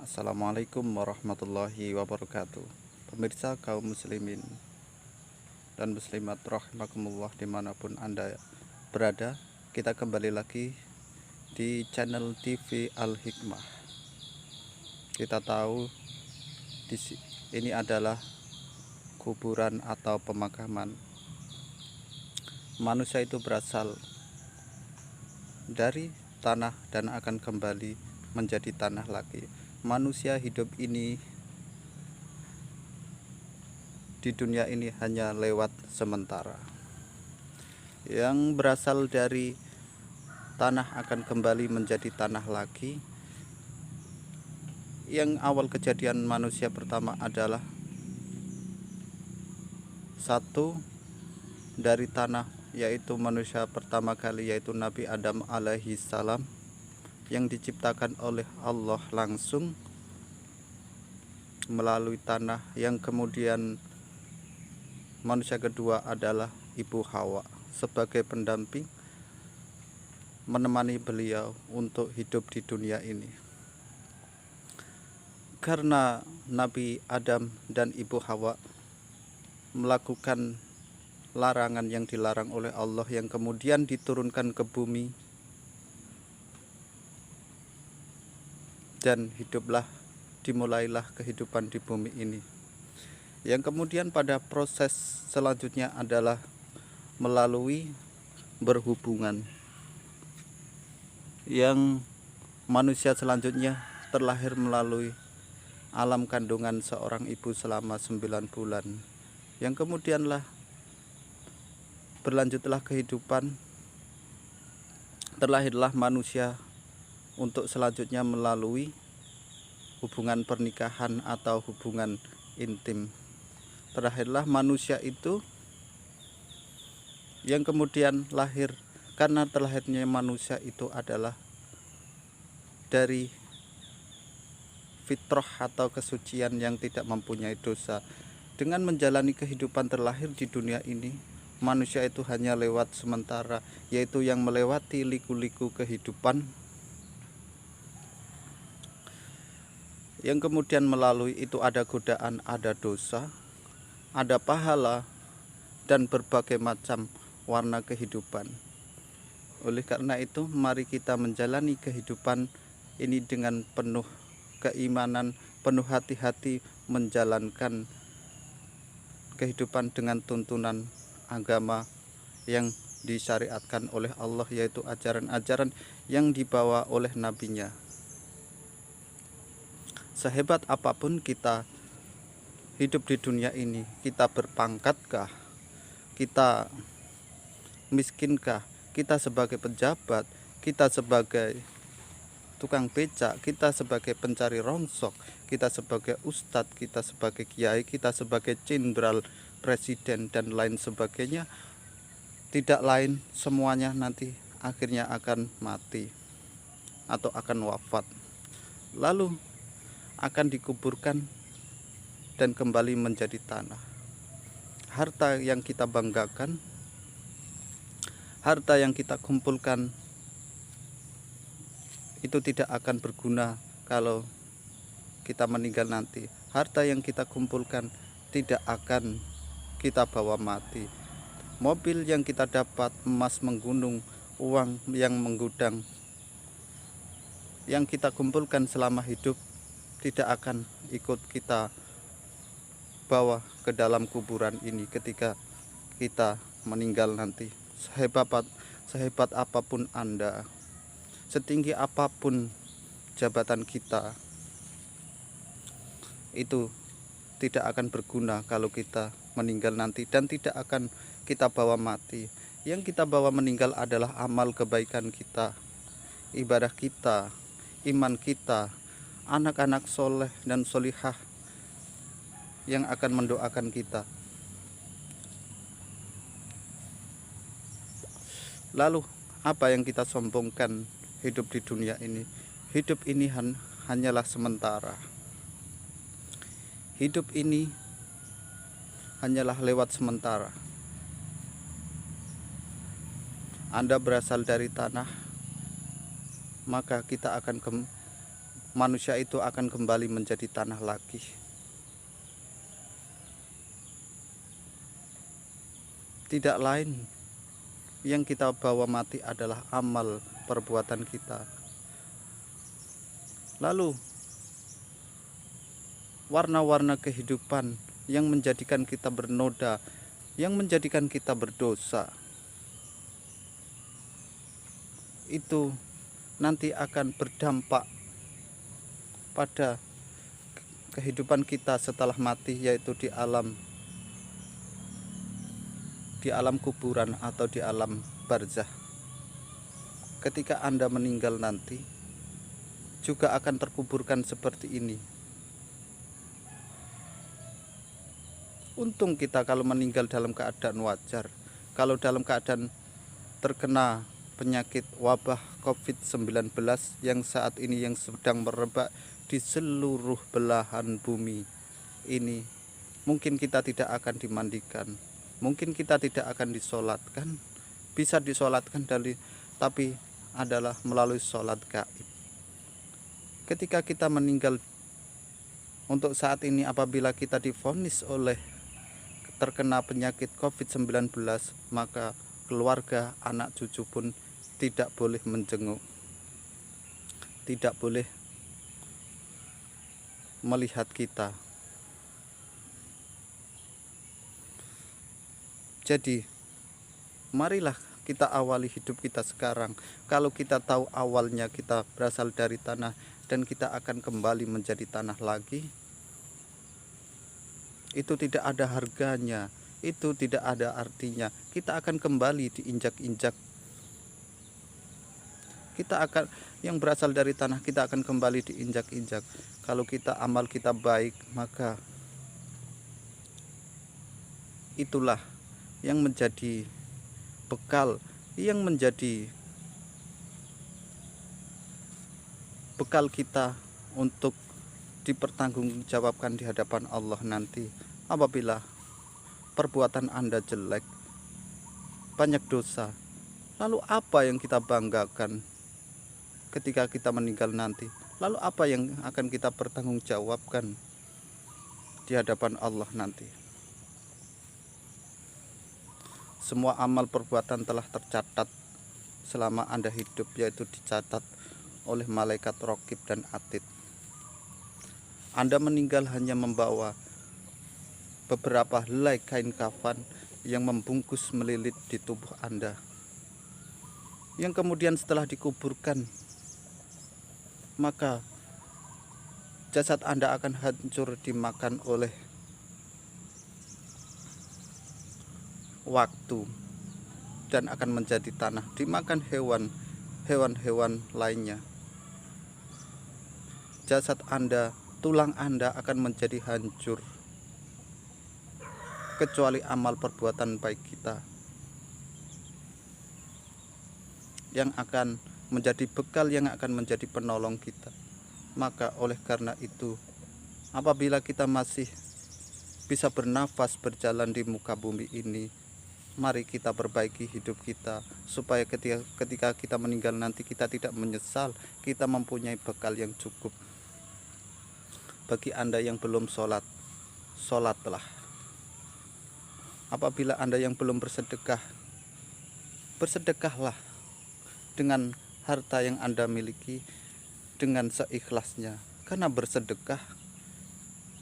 Assalamualaikum warahmatullahi wabarakatuh. Pemirsa kaum muslimin dan muslimat rahimakumullah dimanapun Anda berada, kita kembali lagi di channel TV Al Hikmah. Kita tahu ini adalah kuburan atau pemakaman. Manusia itu berasal dari tanah dan akan kembali menjadi tanah lagi. Manusia hidup ini di dunia ini hanya lewat sementara. Yang berasal dari tanah akan kembali menjadi tanah lagi. Yang awal kejadian manusia pertama adalah satu dari tanah, yaitu manusia pertama kali, yaitu Nabi Adam alaihi salam, yang diciptakan oleh Allah langsung melalui tanah. Yang kemudian manusia kedua adalah Ibu Hawa sebagai pendamping menemani beliau untuk hidup di dunia ini. Karena Nabi Adam dan Ibu Hawa melakukan larangan yang dilarang oleh Allah, yang kemudian diturunkan ke bumi, dan dimulailah kehidupan di bumi ini. Yang kemudian pada proses selanjutnya adalah melalui berhubungan, yang manusia selanjutnya terlahir melalui alam kandungan seorang ibu selama 9 bulan. Yang kemudianlah berlanjutlah kehidupan, terlahirlah manusia untuk selanjutnya melalui hubungan pernikahan atau hubungan intim. Terakhirlah manusia itu yang kemudian lahir, karena terlahirnya manusia itu adalah dari fitrah atau kesucian yang tidak mempunyai dosa. Dengan menjalani kehidupan terlahir di dunia ini, manusia itu hanya lewat sementara, yaitu yang melewati liku-liku kehidupan, yang kemudian melalui itu ada godaan, ada dosa, ada pahala, dan berbagai macam warna kehidupan. Oleh karena itu, mari kita menjalani kehidupan ini dengan penuh keimanan, penuh hati-hati, menjalankan kehidupan dengan tuntunan agama yang disyariatkan oleh Allah, yaitu ajaran-ajaran yang dibawa oleh nabinya. Sehebat apapun kita hidup di dunia ini, kita berpangkatkah, kita miskinkah, kita sebagai pejabat, kita sebagai tukang becak, kita sebagai pencari rongsok, kita sebagai ustadz, kita sebagai kiai, kita sebagai jenderal, presiden, dan lain sebagainya, tidak lain semuanya nanti akhirnya akan mati atau akan wafat, lalu akan dikuburkan dan kembali menjadi tanah. Harta yang kita banggakan, harta yang kita kumpulkan, itu tidak akan berguna kalau kita meninggal nanti. Harta yang kita kumpulkan tidak akan kita bawa mati. Mobil yang kita dapat, emas menggunung, uang yang menggudang, yang kita kumpulkan selama hidup, tidak akan ikut kita bawa ke dalam kuburan ini ketika kita meninggal nanti. Sehebat apapun Anda, setinggi apapun jabatan kita, itu tidak akan berguna kalau kita meninggal nanti, dan tidak akan kita bawa mati. Yang kita bawa meninggal adalah amal kebaikan kita, ibadah kita, iman kita, anak-anak soleh dan solihah yang akan mendoakan kita. Lalu apa yang kita sombongkan hidup di dunia ini? Hidup ini hanyalah sementara. Hidup ini hanyalah lewat sementara. Anda berasal dari tanah, maka kita akan manusia itu akan kembali menjadi tanah lagi. Tidak lain yang kita bawa mati adalah amal perbuatan kita. Lalu warna-warna kehidupan yang menjadikan kita bernoda, yang menjadikan kita berdosa, itu nanti akan berdampak pada kehidupan kita setelah mati, yaitu di alam kuburan atau di alam barzah. Ketika Anda meninggal nanti juga akan terkuburkan seperti ini. Untung kita kalau meninggal dalam keadaan wajar. Kalau dalam keadaan terkena penyakit wabah COVID-19 yang saat ini yang sedang merebak di seluruh belahan bumi ini, mungkin kita tidak akan dimandikan, mungkin kita tidak akan disolatkan. Bisa disolatkan tapi adalah melalui sholat gaib. Ketika kita meninggal untuk saat ini, apabila kita divonis oleh terkena penyakit COVID-19, maka keluarga, anak cucu pun tidak boleh menjenguk, tidak boleh melihat kita. Jadi marilah kita awali hidup kita sekarang. Kalau kita tahu awalnya kita berasal dari tanah dan kita akan kembali menjadi tanah lagi, itu tidak ada harganya, itu tidak ada artinya. Kita akan kembali diinjak-injak. Kita akan, yang berasal dari tanah, kita akan kembali diinjak-injak. Kalau kita amal kita baik, maka itulah yang menjadi bekal, yang menjadi bekal kita untuk dipertanggungjawabkan di hadapan Allah nanti. Apabila perbuatan Anda jelek, banyak dosa, lalu apa yang kita banggakan ketika kita meninggal nanti? Lalu apa yang akan kita pertanggungjawabkan di hadapan Allah nanti? Semua amal perbuatan telah tercatat selama Anda hidup, yaitu dicatat oleh malaikat Raqib dan Atid. Anda meninggal hanya membawa beberapa helai kain kafan yang membungkus melilit di tubuh Anda, yang kemudian setelah dikuburkan, maka jasad Anda akan hancur dimakan oleh waktu dan akan menjadi tanah, dimakan hewan-hewan lainnya. Jasad Anda, tulang Anda akan menjadi hancur, kecuali amal perbuatan baik kita yang akan menjadi bekal, yang akan menjadi penolong kita. Maka oleh karena itu, apabila kita masih bisa bernafas, berjalan di muka bumi ini, mari kita perbaiki hidup kita, supaya ketika kita meninggal nanti kita tidak menyesal, kita mempunyai bekal yang cukup. Bagi Anda yang belum sholat, sholatlah. Apabila Anda yang belum bersedekah, bersedekahlah dengan harta yang Anda miliki dengan seikhlasnya. Karena bersedekah,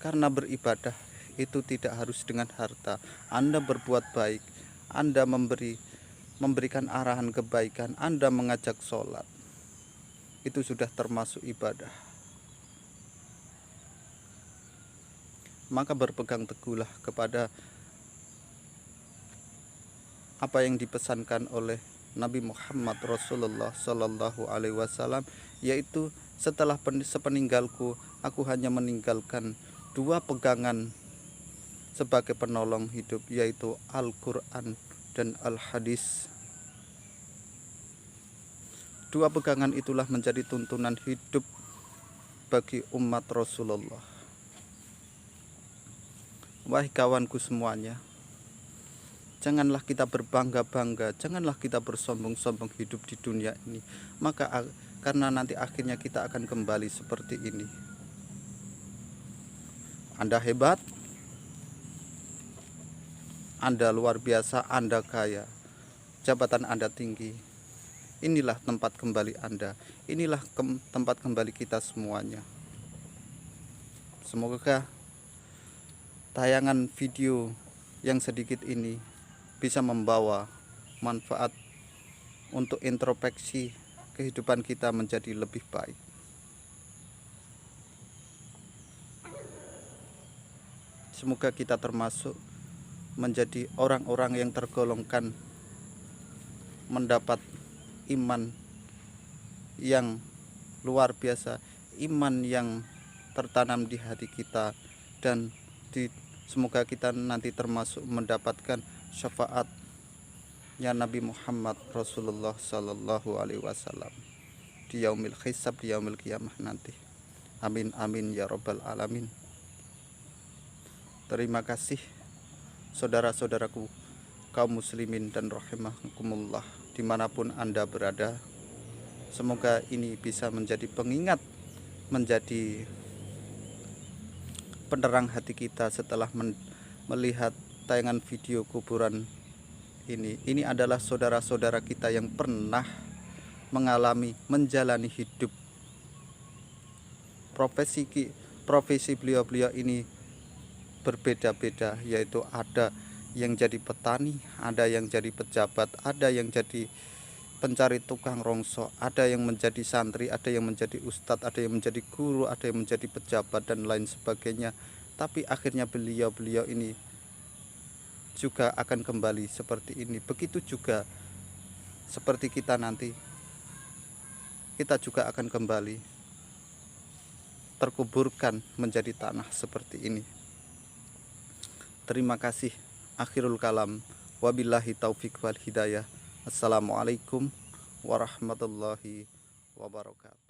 karena beribadah itu tidak harus dengan harta. Anda berbuat baik, Anda memberikan arahan kebaikan, Anda mengajak sholat, itu sudah termasuk ibadah. Maka berpegang teguhlah kepada apa yang dipesankan oleh Nabi Muhammad Rasulullah Sallallahu Alaihi Wasallam, yaitu setelah sepeninggalku aku hanya meninggalkan dua pegangan sebagai penolong hidup, yaitu Al-Quran dan Al-Hadis. Dua pegangan itulah menjadi tuntunan hidup bagi umat Rasulullah. Wahai kawanku semuanya, janganlah kita berbangga-bangga, janganlah kita bersombong-sombong hidup di dunia ini. Maka karena nanti akhirnya kita akan kembali seperti ini. Anda hebat, Anda luar biasa, Anda kaya, jabatan Anda tinggi. Inilah tempat kembali Anda, inilah tempat kembali kita semuanya. Semoga tayangan video yang sedikit ini bisa membawa manfaat untuk introspeksi kehidupan kita menjadi lebih baik. Semoga kita termasuk menjadi orang-orang yang tergolongkan mendapat iman yang luar biasa, iman yang tertanam di hati kita, dan semoga kita nanti termasuk mendapatkan syafaatnya Nabi Muhammad Rasulullah Sallallahu Alaihi Wasallam di yaumil hisab, di yaumil qiyamah nanti. Amin amin ya robbal alamin. Terima kasih saudara-saudaraku kaum muslimin dan rahimakumullah dimanapun Anda berada. Semoga ini bisa menjadi pengingat, menjadi penerang hati kita setelah melihat tayangan video kuburan ini. Ini adalah saudara-saudara kita yang pernah menjalani hidup. Profesi beliau-beliau ini berbeda-beda, yaitu ada yang jadi petani, ada yang jadi pejabat, ada yang jadi pencari tukang rongso, ada yang menjadi santri, ada yang menjadi ustadz, ada yang menjadi guru, ada yang menjadi pejabat dan lain sebagainya. Tapi akhirnya beliau-beliau ini juga akan kembali seperti ini. Begitu juga seperti kita nanti, kita juga akan kembali terkuburkan menjadi tanah seperti ini. Terima kasih. Akhirul kalam, wabillahi taufik wal hidayah. Assalamualaikum warahmatullahi wabarakatuh.